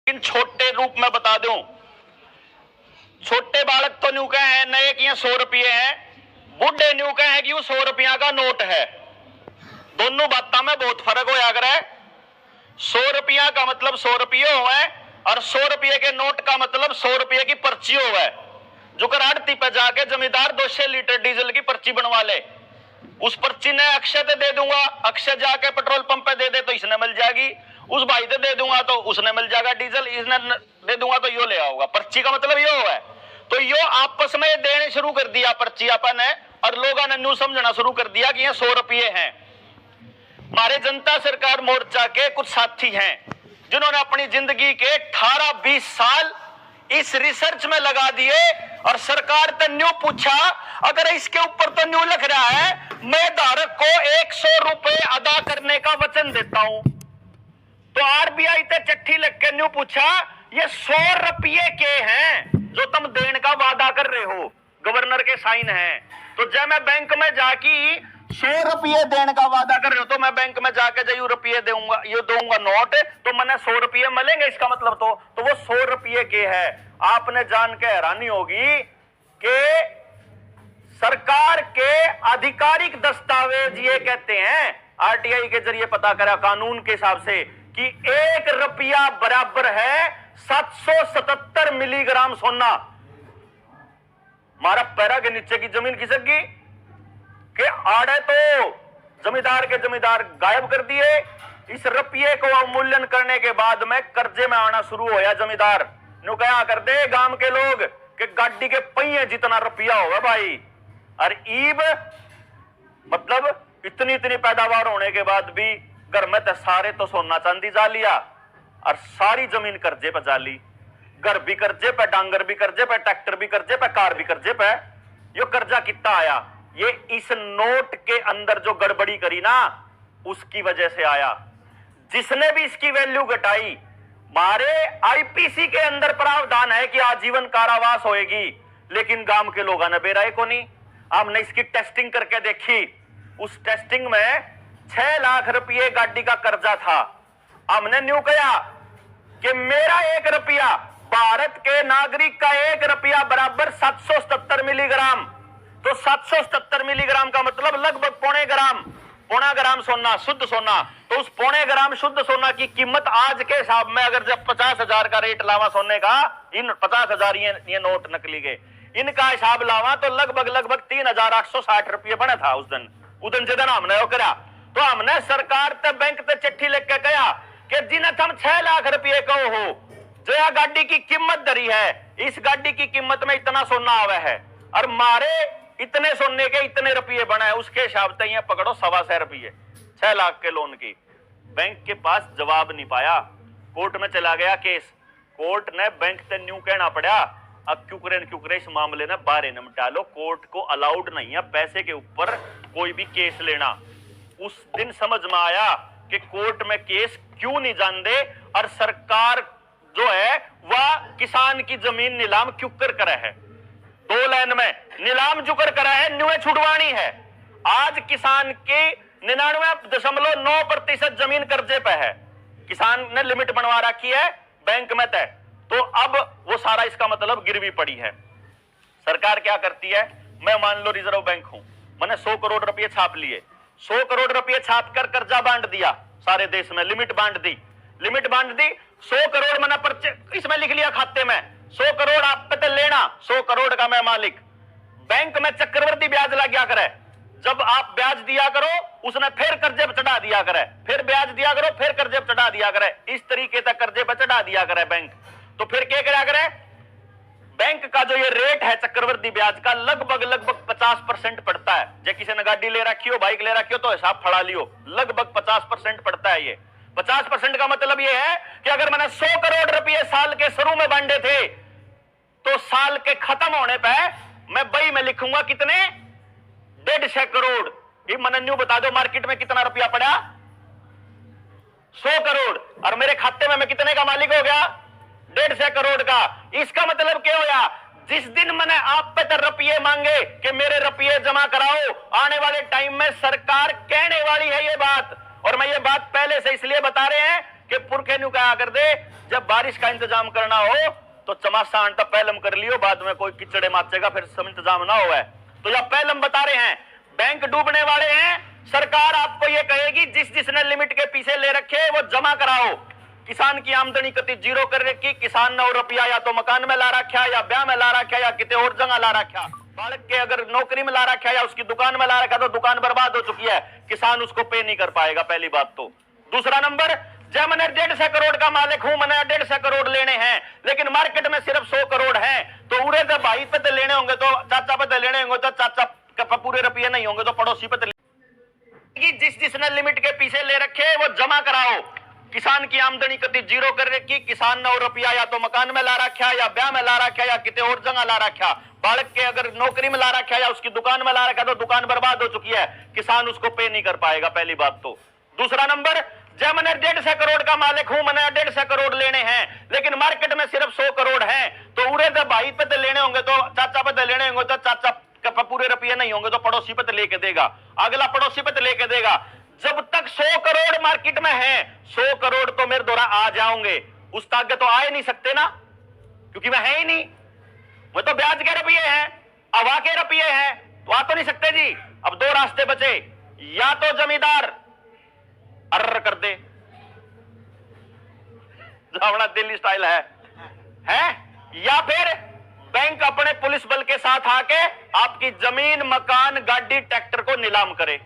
लेकिन छोटे रूप में बता दूं, छोटे बालक तो न्यू कहे हैं नए कि 100 रुपये है, बुढ़े न्यू कहे हैं कि वो 100 रुपया का नोट है। दोनों बातों में बहुत फर्क होया करे। 100 रुपया का मतलब 100 रुपये हो है और 100 रुपये के नोट का मतलब 100 रुपये की पर्ची हो है। जो कर आड़ती पे जाके जमींदार 200 लीटर डीजल की पर्ची बनवा ले, उस पर्ची ने अक्षय ते दे दूंगा, अक्षय जाके पेट्रोल पंप पे दे दे तो इसने मिल जाएगी, उस भाई से दे दूंगा तो उसने मिल जाएगा डीजल, इसने दे दूंगा तो यो ले आओगा। पर्ची का मतलब यो है। तो यो आपस में देने शुरू कर दिया पर्ची अपन ने, और लोगों ने न्यू समझना शुरू कर दिया कि ये 100 रुपये हैं। हमारे जनता सरकार मोर्चा के कुछ साथी हैं जिन्होंने अपनी जिंदगी के 18-20 साल इस रिसर्च में लगा दिए और सरकार से न्यू पूछा, अगर इसके ऊपर तो न्यू लिख रहा है मैं धारक को 100 रुपए अदा करने का वचन देता हूं, तो आरबीआई से चिट्ठी लिख के न्यू पूछा ये 100 रुपये के हैं जो तुम देने का वादा कर रहे हो, गवर्नर के साइन है। तो जब मैं बैंक में जाके 100 रुपये देने का वादा कर रहे हो तो मैं बैंक में जाके जो रुपये दूंगा, ये दूंगा नोट, तो मैंने 100 रुपये मिलेंगे, इसका मतलब तो वो 100 रुपये के है। आपने जान के हैरानी होगी कि सरकार के आधिकारिक दस्तावेज ये कहते हैं, आरटीआई के जरिए पता करा कानून के हिसाब से, कि 1 रुपया बराबर है 777 मिलीग्राम सोना। हमारा पैरा के नीचे की जमीन खिसक गई कि आड़े तो जमींदार के जमींदार गायब कर दिए। इस रुपये को अवमूल्यन करने के बाद में कर्जे में आना शुरू होया जमींदार। नु क्या कर दे गांव के लोग कि गाड़ी के पहिए जितना रुपया होगा भाई, और ईब मतलब इतनी इतनी पैदावार होने के बाद भी घर में तो सारे तो सोना चांदी जा लिया और सारी जमीन कर्जे पे जा ली। घर भी कर्जे पे, डांगर भी कर्जे पे, ट्रैक्टर भी कर्जे पे, कार भी कर्जे पे। यो कर्जा कितना आया? ये इस नोट के अंदर जो गड़बड़ी करी ना उसकी वजह से आया। जिसने भी इसकी वैल्यू घटाई, मारे आईपीसी के अंदर प्रावधान है कि आजीवन कारावास होएगी, लेकिन गांव के लोगों ने बेराए को नहीं। हमने इसकी टेस्टिंग करके देखी, उस टेस्टिंग में 6 लाख रुपये गाड़ी का कर्जा था। हमने न्यू कहा कि मेरा 1 रुपया, भारत के नागरिक का 1 रुपया बराबर 777 मिलीग्राम, तो 777 मिलीग्राम का मतलब लगभग पौना ग्राम सोना, शुद्ध सोना। तो उस पौने ग्राम शुद्ध सोना की कीमत आज के हिसाब में अगर जब 50,000 का रेट लावा सोने का, इन 50,000 ये नोट नकली के, इनका हिसाब लावा तो लगभग 3,860 रुपये बना था उस दिन जिधन हमने वो करा। तो हमने सरकार ते बैंक ते चिट्ठी लिख के कहा कि जिन्हें तुम 6 लाख रुपये कहो हो, जो यह गाड़ी की कीमत धरी है, इस गाड़ी की कीमत में इतना सोना आवा है और मारे इतने सोने के इतने रुपये बने, उसके हिसाब से ये पकड़ो 1.25 रुपये 6 लाख के लोन की। बैंक के पास जवाब नहीं पाया, कोर्ट में चला गया केस। कोर्ट ने बैंक से न्यू कहना पड़ा, अब क्यों करे इस मामले ने बारे निपटा लो, कोर्ट को अलाउड नहीं है पैसे के ऊपर कोई भी केस लेना। उस दिन समझ में आया कि कोर्ट में केस क्यों नहीं जान दे, और सरकार जो है वह किसान की जमीन नीलाम क्यों कर करे है। 2 लाइन में नीलाम जो कर करा है, न्यू छुड़वानी है। आज किसान की 99.9% जमीन कर्जे पे है, किसान ने लिमिट बनवा रखी है बैंक में तय, तो अब वो सारा इसका मतलब गिरवी पड़ी है। सरकार क्या करती है, मैं मान लो रिजर्व बैंक हूं, मैंने 100 करोड़ रुपए छाप लिए, 100 करोड़ रुपए छाप कर कर्जा बांट दिया सारे देश में, लिमिट बांट दी 100 करोड़ मैंने इसमें लिख लिया खाते में, 100 करोड़ आप पे तो लेना, 100 करोड़ का मैं मालिक। बैंक में चक्रवर्ती ब्याज लग गया करे, जब आप ब्याज दिया करो उसने फिर कर्जे पर चढ़ा दिया करे, फिर ब्याज दिया करो फिर कर्जे पर चढ़ा दिया करे, इस तरीके से कर्जे पर चढ़ा दिया करे बैंक। तो फिर क्या करा करे, बैंक का जो ये रेट है चक्रवर्ती ब्याज का लगभग 50% पड़ता है। जब किसी ने गाड़ी ले रखी हो, बाइक ले रखी हो तो हिसाब फड़ा लियो, लगभग 50% पड़ता है। ये 50% का मतलब ये है कि अगर मैंने 100 करोड़ रुपए साल के शुरू में बांटे थे, तो साल के खत्म होने पर मैं बई में लिखूंगा कितने, 150 करोड़। ये मैंने न्यू बता दो मार्केट में कितना रुपया पड़ा, 100 करोड़, और मेरे खाते में मैं कितने का मालिक हो गया, 150 करोड़ का। इसका मतलब क्या होया, जिस दिन मैंने आप पे रुपये मांगे कि मेरे रुपये जमा कराओ, आने वाले टाइम में सरकार कहने वाली है ये बात, और मैं ये बात पहले से इसलिए बता रहे हैं कि पुरखे न्यू कहा कर दे जब बारिश का इंतजाम करना हो तो चमासान तब पहलम कर लियो, बाद में कोई किचड़े माचेगा फिर सब इंतजाम ना हो। तो जब पहलम बता रहे हैं बैंक डूबने वाले हैं, सरकार आपको यह कहेगी जिसने लिमिट के पीछे ले रखे वो जमा कराओ। किसान की आमदनी कति जीरो कर रखी, किसान ने रुपया या तो मकान में ला रखा, या ब्याह में ला रखा, या कितने और जगह ला रखा। बालक के अगर नौकरी में ला रखा या उसकी दुकान में ला रखा तो दुकान बर्बाद हो चुकी है, किसान उसको पे नहीं कर पाएगा, पहली बात। तो दूसरा नंबर, जब मैंने 150 करोड़ का मालिक हूं, मैंने 150 करोड़ लेने हैं, लेकिन मार्केट में सिर्फ 100 करोड़ हैं, तो उड़े तो भाई पे तो लेने होंगे, तो चाचा पे तो लेने होंगे, तो चाचा के पूरे रुपये नहीं होंगे तो पड़ोसी पे तो जिसने लिमिट के पीछे ले रखे वो जमा कराओ। किसान की आमदनी कति जीरो कर रखी, किसान ने रुपया या तो मकान में ला रखा, या ब्याह में ला रखा, या कितने और जगह ला रखा। बालक के अगर नौकरी में ला रखा या उसकी दुकान में ला रखा तो दुकान बर्बाद हो चुकी है, किसान उसको पे नहीं कर पाएगा, पहली बात। तो दूसरा नंबर, जब मैंने 150 करोड़ का मालिक हूं, मैंने 150 करोड़ लेने हैं, लेकिन मार्केट में सिर्फ 100 करोड़ हैं, तो उड़े तो भाई पे तो लेने होंगे, तो चाचा पे तो लेने होंगे, तो चाचा के पूरे रुपये नहीं होंगे तो पड़ोसी पे तो लेके देगा, अगला पड़ोसी पे तो लेके देगा। जब तक 100 करोड़ मार्केट में है, 100 करोड़ तो मेरे द्वारा आ जाओगे, उस तक तो आ ही नहीं सकते ना, क्योंकि मैं है ही नहीं, वो तो ब्याज के रुपये हैं, हवा के रुपये हैं, तो आ तो नहीं सकते जी। अब दो रास्ते बचे, या तो जमींदार अर्र कर दे, जो अपना दिल्ली स्टाइल है, या फिर बैंक अपने पुलिस बल के साथ आके आपकी जमीन, मकान, गाड़ी, ट्रैक्टर को नीलाम करे।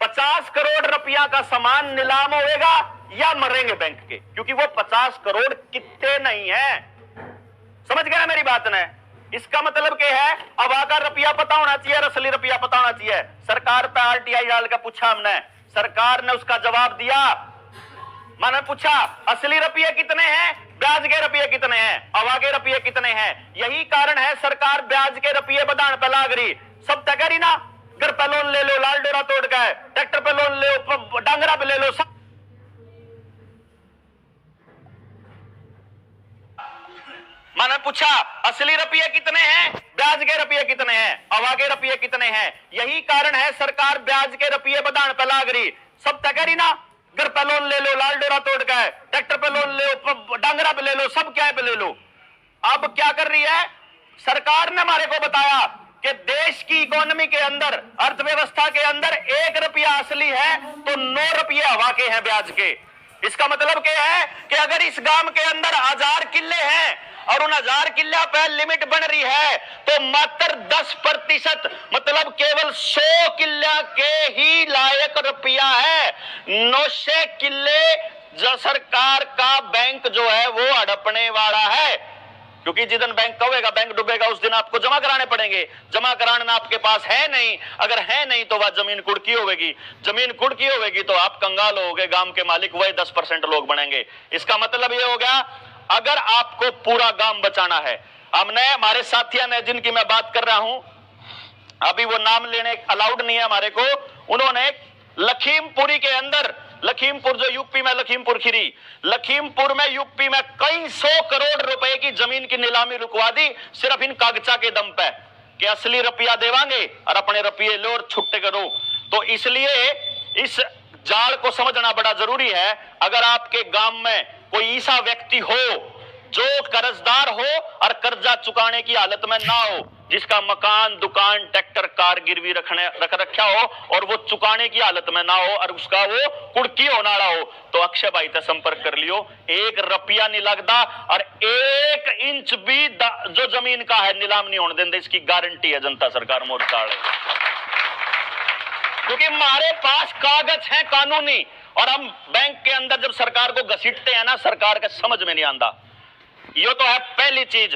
50 करोड़ रुपया का सामान नीलाम होएगा या मरेंगे बैंक के, क्योंकि वो 50 करोड़ कितने नहीं है। समझ गया मेरी बात ने? इसका मतलब क्या है, अब आकर रुपया पता होना चाहिए, असली रुपया पता होना चाहिए। सरकार पे आरटीआई डाल के पूछा हमने, सरकार ने उसका जवाब दिया। मैंने पूछा असली रुपये कितने हैं, ब्याज के रुपये कितने हैं, हवा के रुपये कितने हैं। यही कारण है सरकार ब्याज के रुपये बढ़ाने पे लाग रही। सब तय करी ना, घर पे लोन ले लो, लाल डोरा तोड़ गए, ट्रैक्टर पे लोन ले लो, डांगरा पे ले लो, सब। मैंने पूछा असली रुपये कितने हैं, ब्याज के रुपये कितने हैं, हवा के रुपये कितने हैं। यही कारण है सरकार ब्याज के रुपये बढ़ाने पे लाग रही। सब तय करी ना, घर पे लोन ले लो, लाल डोरा तोड़ गए, ट्रैक्टर पे लोन ले लो, डांगरा पे ले लो, सब क्या पे ले लो। अब क्या कर रही है सरकार ने हमारे को बताया कि देश की इकोनॉमी के अंदर, अर्थव्यवस्था के अंदर 1 रुपया असली है तो 9 रुपये हवा के हैं, ब्याज के। इसका मतलब क्या है कि अगर इस गांव के अंदर 1000 किले हैं और उन 1000 किले पे लिमिट बन रही है, तो मात्र 10%, मतलब केवल 100 किले के ही लायक रुपया है। 900 किले जो सरकार का बैंक जो है वो हड़पने वाला है, क्योंकि जिस दिन बैंक कहेगा बैंक डूबेगा उस दिन आपको जमा कराने पड़ेंगे। जमा कराना आपके पास है नहीं, अगर है नहीं तो वह जमीन कुड़की होगी, जमीन कुड़की होगी तो आप कंगाल होगे, गांव के मालिक वही 10% लोग बनेंगे। इसका मतलब यह हो गया, अगर आपको पूरा गांव बचाना है, हमने हमारे साथियों ने जिनकी मैं बात कर रहा हूं, अभी वो नाम लेने अलाउड नहीं है हमारे को, उन्होंने लखीमपुरी के अंदर, लखीमपुर जो यूपी में लखीमपुर खीरी, लखीमपुर में यूपी में कई 100 करोड़ रुपए की जमीन की नीलामी रुकवा दी, सिर्फ इन कागजा के दम पे कि असली रुपया देवांगे और अपने रुपये लो और छुट्टे करो। तो इसलिए इस जाल को समझना बड़ा जरूरी है। अगर आपके गांव में कोई ऐसा व्यक्ति हो जो कर्जदार हो और कर्जा चुकाने की हालत में ना हो, जिसका मकान, दुकान, ट्रैक्टर, कार गिरवी रख रखा हो और वो चुकाने की हालत में ना हो और उसका वो कुड़की होना हो, तो अक्षय भाई से संपर्क कर लियो। 1 रुपया नहीं लगता और 1 इंच भी जो जमीन का है नीलाम नहीं होने देंगे, इसकी गारंटी है जनता सरकार मोर्चा। क्योंकि हमारे पास कागज है कानूनी, और हम बैंक के अंदर जब सरकार को घसीटते हैं ना, सरकार के समझ में नहीं आता। ये तो है पहली चीज।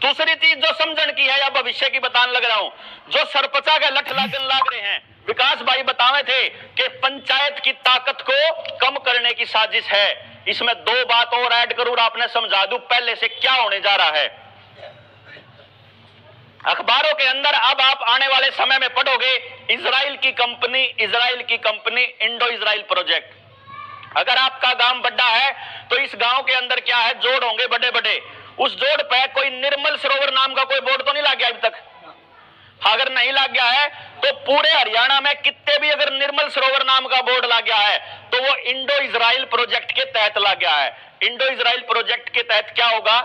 दूसरी चीज जो समझन की है या भविष्य की बताने लग रहा हूं, जो सरपंचा के लठ लागन लाग रहे हैं, विकास भाई बतावे थे कि पंचायत की ताकत को कम करने की साजिश है। इसमें 2 बात और ऐड करूं, आपने समझा दूं पहले से क्या होने जा रहा है। अखबारों के अंदर अब आप आने वाले समय में पढ़ोगे, इजराइल की कंपनी इंडो इजराइल प्रोजेक्ट। अगर आपका गांव बड़ा है तो इस गांव के अंदर क्या है, जोड़ होंगे बड़े बड़े, उस जोड़ पे कोई निर्मल सरोवर नाम का कोई बोर्ड तो नहीं लग गया अभी तक। अगर नहीं लग गया है तो पूरे हरियाणा में कितने भी अगर निर्मल सरोवर नाम का बोर्ड लग गया है तो वो इंडो इजराइल प्रोजेक्ट के तहत लग गया है। इंडो इजराइल प्रोजेक्ट के तहत क्या होगा,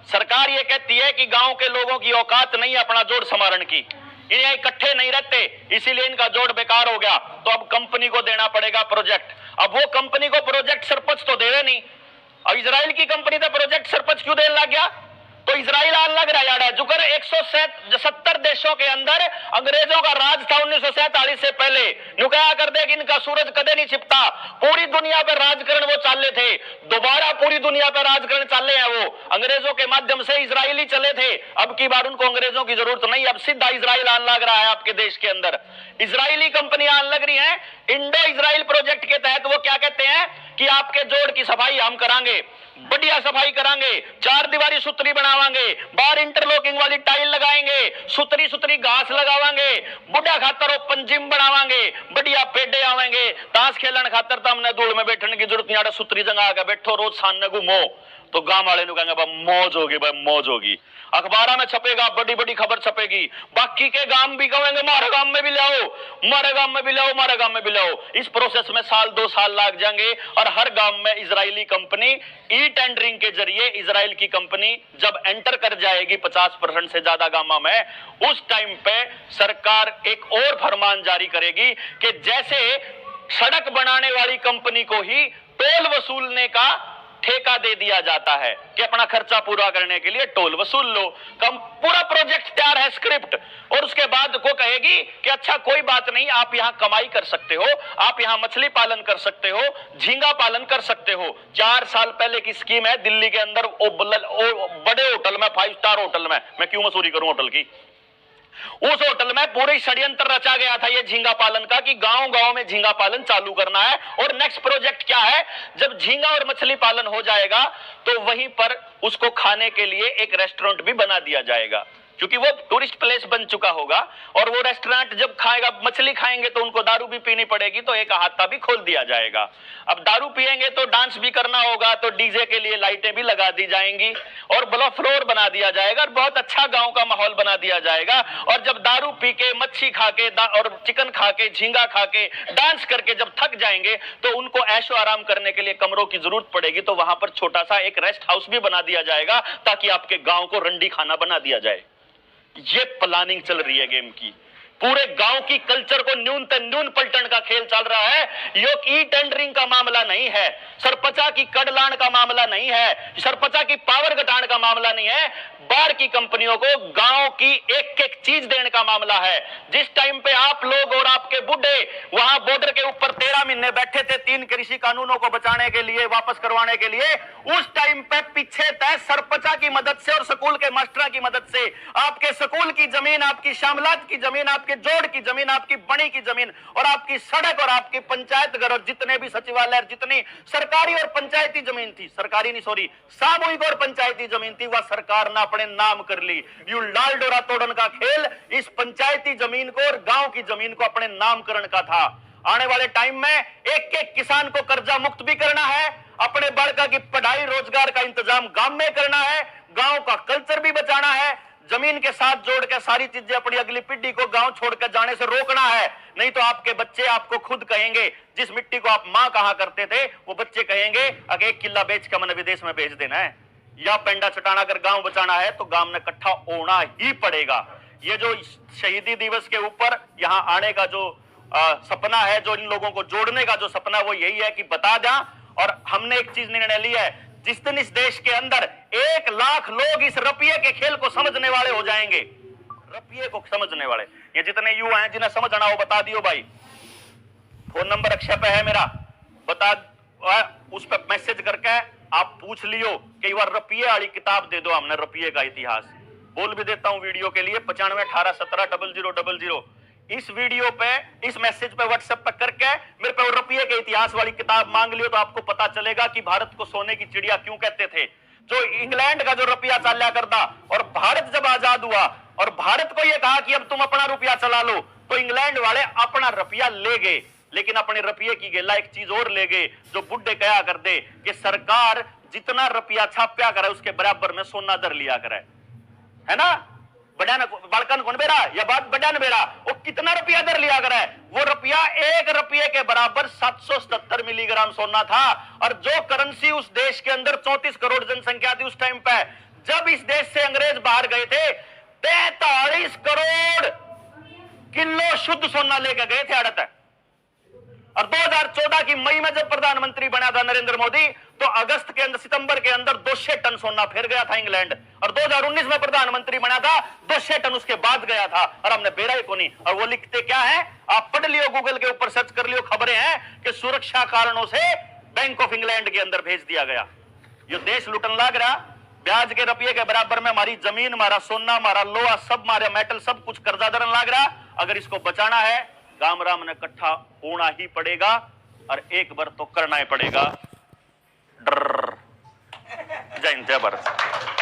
सरकार ये कहती है कि गांव के लोगों की औकात नहीं है अपना जोड़ संवारण की, ये इकट्ठे नहीं रहते, इसीलिए इनका जोड़ बेकार हो गया, तो अब कंपनी को देना पड़ेगा प्रोजेक्ट। अब वो कंपनी को प्रोजेक्ट सरपंच तो दे रहे नहीं, अब इजराइल की कंपनी तो प्रोजेक्ट सरपंच क्यों देने लग गया? तो इजराइल आने लग रहा है जुकर 170 देशों के अंदर अंग्रेजों का राज था 1947 से पहले। न्यू कहा कर दे कि इनका सूरज कदे नहीं छिपता, पूरी दुनिया पर राजकरण वो चाले थे, दोबारा पूरी दुनिया पर राजकरण चाले हैं वो, अंग्रेजों के माध्यम से इजराइली चले थे, अब की बार उनको अंग्रेजों की जरूरत नहीं, अब सीधा इजराइल आने लग रहा है आपके देश के अंदर, इजरायली कंपनी आने लग रही है। इंडो इजराइल प्रोजेक्ट के तहत वो क्या कहते हैं कि आपके जोड़ की सफाई हम करांगे, बढ़िया सफाई करांगे, 4 दीवारी सुतरी बनावांगे, बाहर इंटरलॉकिंग वाली टाइल लगाएंगे, सुतरी सुतरी घास लगावांगे, बुढ़ा खातर ओपन जिम बनावांगे, बढ़िया पेडे आवेंगे, ताश खेलन खातर तो हमने धूल में बैठने की जरूरत नहीं, सुतरी जगह आके बैठो, रोज सामने घूमो, तो गांव वाले कहेंगे भाई मौज होगी, भाई मौज होगी, अखबार में छपेगा, बड़ी बड़ी खबर छपेगी, बाकी के गांव भी कहेंगे मारे गांव में भी लाओ, मारे गांव में भी लाओ, मारे गांव में भी लाओ। इस प्रोसेस में साल 2 साल लग जाएंगे और हर गांव में इजरायली कंपनी ई टेंडरिंग के जरिए इजराइल की कंपनी जब एंटर कर जाएगी 50% से ज्यादा गांव में, उस टाइम पे सरकार एक और फरमान जारी करेगी कि जैसे सड़क बनाने वाली कंपनी को ही टोल वसूलने का ठेका दे दिया जाता है कि अपना खर्चा पूरा करने के लिए टोल वसूल लो, कम पूरा प्रोजेक्ट तैयार है स्क्रिप्ट, और उसके बाद को कहेगी कि अच्छा कोई बात नहीं, आप यहां कमाई कर सकते हो, आप यहां मछली पालन कर सकते हो, झींगा पालन कर सकते हो। 4 साल पहले की स्कीम है दिल्ली के अंदर, बड़े होटल में, 5 स्टार होटल में, मैं क्यों मसूरी करूं होटल की, उस होटल में पूरी षड्यंत्र रचा गया था ये झींगा पालन का कि गांव गांव में झींगा पालन चालू करना है। और नेक्स्ट प्रोजेक्ट क्या है, जब झींगा और मछली पालन हो जाएगा तो वहीं पर उसको खाने के लिए एक रेस्टोरेंट भी बना दिया जाएगा, क्योंकि वो टूरिस्ट प्लेस बन चुका होगा, और वो रेस्टोरेंट जब खाएगा, मछली खाएंगे तो उनको दारू भी पीनी पड़ेगी, तो एक अहाता भी खोल दिया जाएगा। अब दारू पिएंगे तो डांस भी करना होगा, तो डीजे के लिए लाइटें भी लगा दी जाएंगी और ब्लो फ्लोर बना दिया जाएगा और बहुत अच्छा गांव का माहौल बना दिया जाएगा। और जब दारू पी के, मच्छी खा के और चिकन खा के, झींगा खा के, डांस करके जब थक जाएंगे तो उनको ऐशो आराम करने के लिए कमरों की जरूरत पड़ेगी, तो वहां पर छोटा सा एक रेस्ट हाउस भी बना दिया जाएगा ताकि आपके गांव को रंडी खाना बना दिया जाए। ये प्लानिंग चल रही है गेम की, पूरे गांव की कल्चर को न्यून पलटन का खेल चल रहा है। यो ई टेंडरिंग का मामला नहीं है, सरपंचा की कड़लान का मामला नहीं है, सरपंचा की पावर घटाने का मामला नहीं है, बाहर की कंपनियों को गांव की एक एक चीज देने का मामला है। जिस टाइम पे आप लोग और आपके बुढ़े वहां बॉर्डर के ऊपर 13 महीने बैठे थे 3 कृषि कानूनों को बचाने के लिए, वापस करवाने के लिए, उस टाइम पे पीछे तय सरपंचा की मदद से और स्कूल के मास्टरों की मदद से आपके स्कूल की जमीन, आपकी शामलात की जमीन, आपके जोड़ की जमीन, आपकी बणी की जमीन और आपकी सड़क और आपकी पंचायत घर और जितने भी सचिवालय, जितनी सरकारी और पंचायती जमीन थी, सरकारी नहीं सॉरी सामूहिक और पंचायती जमीन थी, वह सरकार ने अपने नाम कर ली। यू लाल डोरा तोड़न का खेल इस पंचायती जमीन को और गांव की जमीन को अपने नामकरण का था। आने वाले टाइम में एक एक किसान को कर्जा मुक्त भी करना है, अपने बालका की पढ़ाई रोजगार का इंतजाम गांव में करना है, गांव का कल्चर भी बचाना है, जमीन के साथ जोड़ के सारी चीजें अपनी अगली पीढ़ी को गांव छोड़कर जाने से रोकना है। नहीं तो आपके बच्चे आपको खुद कहेंगे, जिस मिट्टी को आप मां कहा करते थे, वो बच्चे कहेंगे अगर 1 किला बेच के मैंने विदेश में भेज देना है या पेंडा चटाना, अगर गांव बचाना है तो गांव में इकट्ठा होना ही पड़ेगा। ये जो शहीदी दिवस के ऊपर यहां आने का जो सपना है, जो इन लोगों को जोड़ने का जो सपना, वो यही है कि बता दें। और हमने एक चीज निर्णय लिया है, जिस दिन इस देश के अंदर 1 लाख लोग इस रुपये के खेल को समझने वाले हो जाएंगे, रुपये को समझने वाले, ये जितने युवा हैं जिन्हें समझना हो बता दियो भाई, फोन नंबर अक्षय पे है मेरा, बता उस पर मैसेज करके आप पूछ लियो कि बार रुपये वाली किताब दे दो, हमने रुपये का इतिहास बोल भी देता हूं वीडियो के लिए 95 18 17 0000। इस वीडियो पे, इस मैसेज पे व्हाट्सएप पे करके मेरे पे रुपये के इतिहास वाली किताब मांग लियो तो आपको पता चलेगा कि भारत को सोने की चिड़िया क्यों कहते थे। जो इंग्लैंड का जो रुपया चाल्या करता और भारत जब आजाद हुआ और भारत को यह कहा कि अब तुम अपना रुपया चला लो, तो इंग्लैंड वाले अपना रुपया ले गए, लेकिन अपने रुपये की गेला एक चीज और ले गए, जो बुढ़े कहा कर दे कि सरकार जितना रुपया छाप्या करे उसके बराबर में सोना दर लिया करे, है ना। बड़ा बालकन कौन बेरा या बात बड़ा न बेरा, वो कितना रुपया दर लिया कर है, वो रुपया 1 रुपये के बराबर 777 मिलीग्राम सोना था। और जो करेंसी उस देश के अंदर 34 करोड़ जनसंख्या थी उस टाइम पे, जब इस देश से अंग्रेज बाहर गए थे 43 करोड़ किलो शुद्ध सोना लेकर गए थे आड़त है। और 2014 की मई में जब प्रधानमंत्री बना था नरेंद्र मोदी, तो अगस्त के अंदर सितंबर के अंदर 200 टन सोना फिर गया था इंग्लैंड। और 2019 में प्रधानमंत्री बना था 200 टन उसके बाद गया था, और हमने बेरा ही को नहीं। और वो लिखते क्या है, आप पढ़ लियो, गूगल के ऊपर सर्च कर लियो, खबरें हैं कि सुरक्षा कारणों से बैंक ऑफ इंग्लैंड के अंदर भेज दिया गया। ये देश लुटन लग रहा, ब्याज के रुपये के बराबर में हमारी जमीन, हमारा सोना, हमारा लोहा, सब हमारे मेटल, सब कुछ कर्जा दरन लग रहा। अगर इसको बचाना है, गाम राम ने इकट्ठा होना ही पड़ेगा, और एक बार तो करना ही पड़ेगा। जय हिंद, जय भारत।